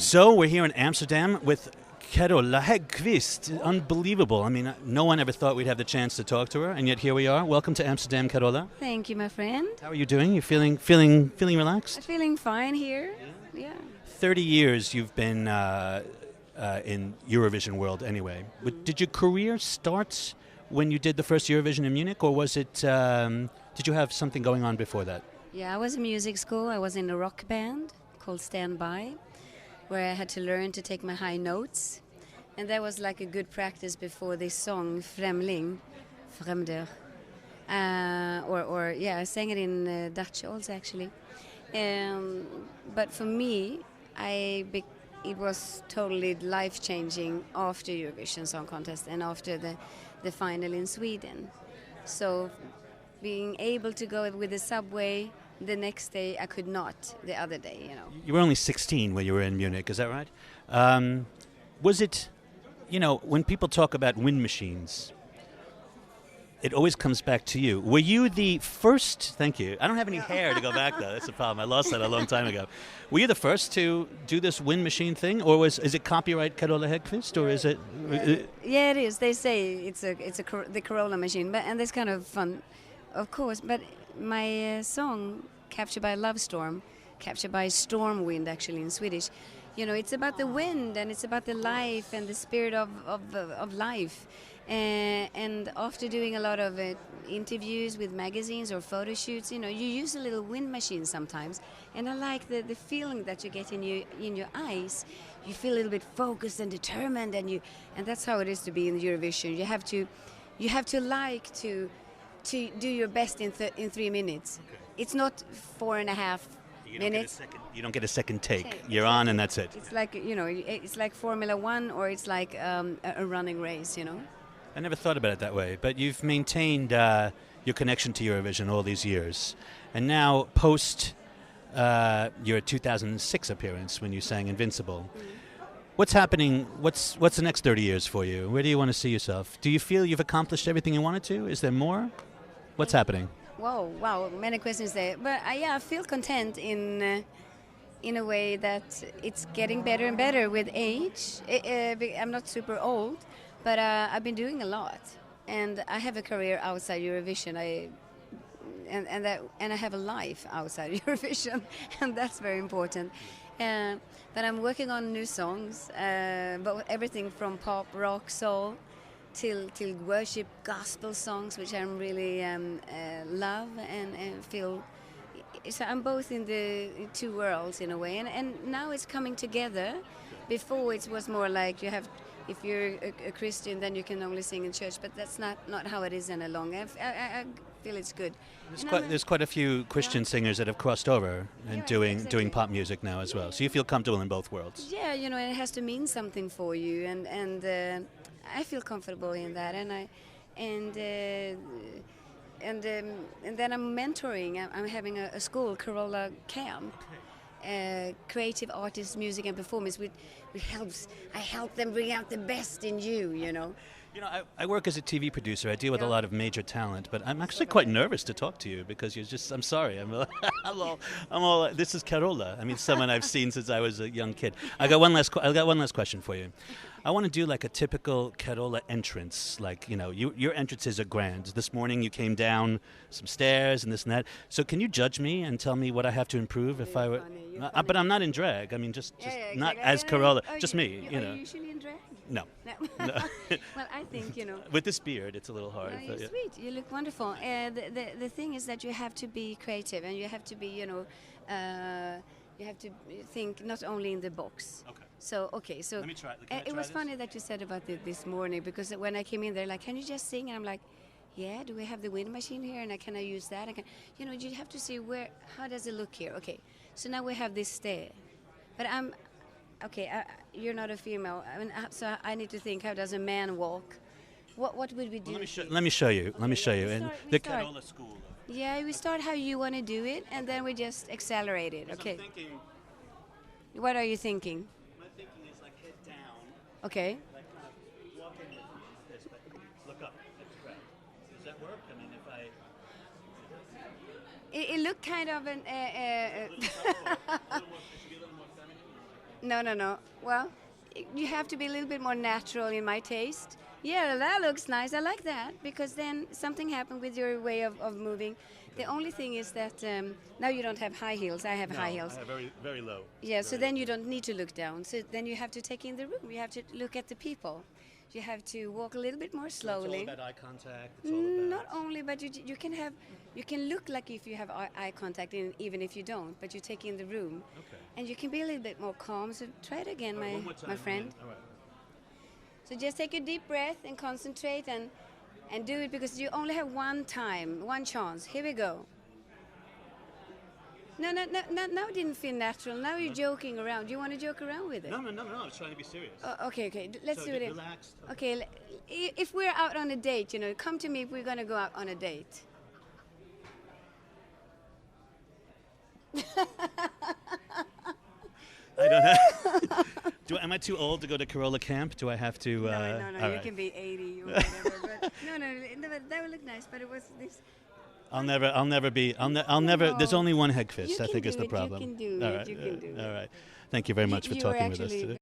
So we're here in Amsterdam with Carola Häggkvist. Unbelievable. I mean, no one ever thought we'd have the chance to talk to her, and yet here we are. Welcome to Amsterdam, Carola. Thank you, my friend. How are you doing? You feeling relaxed? Feeling fine here. Yeah. 30 years you've been in Eurovision world anyway. But did your career start when you did the first Eurovision in Munich, or was it? Did you have something going on before that? Yeah, I was in music school. I was in a rock band called Stand By, where I had to learn to take my high notes. And that was like a good practice before this song, Fremling, Fremder. I sang it in Dutch also, actually. But for me, it was totally life-changing after Eurovision Song Contest and after the final in Sweden. So being able to go with the subway the next day, I could not the other day, you know. You were only 16 when you were in Munich, is that right? Was it, when people talk about wind machines, it always comes back to you. Were you the first? Thank you. I don't have any hair to go back, though. That's the problem. I lost that a long time ago. Were you the first to do this wind machine thing, or is it copyright Carola Häggkvist, or is it? Yeah, it is. They say it's the Carola machine, and it's kind of fun, of course. But my song, Captured by a Love Storm, captured by storm wind, actually in Swedish. It's about the wind, and it's about the life and the spirit of life. And after doing a lot of interviews with magazines or photo shoots, you use a little wind machine sometimes. And I like the feeling that you get in your eyes. You feel a little bit focused and determined, and that's how it is to be in Eurovision. You have to like to do your best in 3 minutes. Okay. It's not 4.5 minutes. You don't get a second take. You're on, and that's it. It's like it's like Formula One, or it's like a running race. I never thought about it that way, but you've maintained your connection to Eurovision all these years, and now post your 2006 appearance when you sang Invincible. What's happening? What's the next 30 years for you? Where do you want to see yourself? Do you feel you've accomplished everything you wanted to? Is there more? What's happening? Whoa, wow, many questions there. But I feel content in a way that it's getting better and better with age. I'm not super old, but I've been doing a lot, and I have a career outside Eurovision. And I have a life outside Eurovision, and that's very important. But I'm working on new songs, but everything from pop, rock, soul, till worship, gospel songs, which I really love and feel. So I'm both in the two worlds in a way, and now it's coming together. Before it was more like if you're a Christian, then you can only sing in church, but that's not how it is any longer. I feel it's good. There's quite a few Christian singers that have crossed over and doing pop music now as well. So you feel comfortable in both worlds. Yeah, it has to mean something for you, and I feel comfortable in that, and then I'm mentoring. I'm having a school, Carola Camp. Creative artists, music and performance, which helps. I help them bring out the best in you. I work as a TV producer. I deal with a lot of major talent, but I'm actually quite nervous to talk to you because I'm sorry. I'm all. This is Carola. I mean, someone I've seen since I was a young kid. I got one last question for you. I want to do like a typical Carola entrance. Like, your entrances are grand. This morning you came down some stairs and this and that. So can you judge me and tell me what I have to improve if I were? But I'm not in drag. I mean, just exactly. not as Carola. Oh, just me. Are you usually in drag? No. Well, I think With this beard, it's a little hard. No, you're sweet. You look wonderful. The thing is that you have to be creative, and you have to be, you have to think not only in the box. Okay. So let me try. It was funny that you said about it this morning, because when I came in, they're like, "Can you just sing?" And I'm like, "Yeah. Do we have the wind machine here? And can I use that? You have to see how does it look here? Okay. So now we have this stair, but you're not a female. I mean, so I need to think, how does a man walk? What would we do? Let me show you. And the Carola school. Yeah, we start how you want to do it, and then we just accelerate it. Okay. What are you thinking? My thinking is like head down. Okay. Like kind of walk in with this, but look up at the crowd. Does that work? I mean, if I. It looked kind of an. No, no, no. Well, you have to be a little bit more natural in my taste. Yeah, that looks nice. I like that because then something happened with your way of moving. The only thing is that now you don't have high heels. I have high heels. I have very, very low. Yeah, so then you don't need to look down. So then you have to take in the room. You have to look at the people. You have to walk a little bit more slowly. It's all about eye contact. It's all about Not only, but you can look like if you have eye contact, even if you don't. But you take in the room, Okay. and you can be a little bit more calm. So try it again, One more time, my friend. All right. So just take a deep breath and concentrate and do it because you only have one time, one chance. Here we go. No, now it didn't feel natural. Now you're joking around. Do you want to joke around with it? No. I was trying to be serious. Okay. Let's do it. Relaxed. Okay, if we're out on a date, come to me if we're going to go out on a date. I don't know. Am I too old to go to Carola camp? Do I have to? No, all you right. can be 80 or whatever. But no, that would look nice. But it was this. I'll never be. I'll never. There's only one Häggkvist. I think is the problem. You can do it. You can do it. All right. Thank you very much for You talking were with us actually today.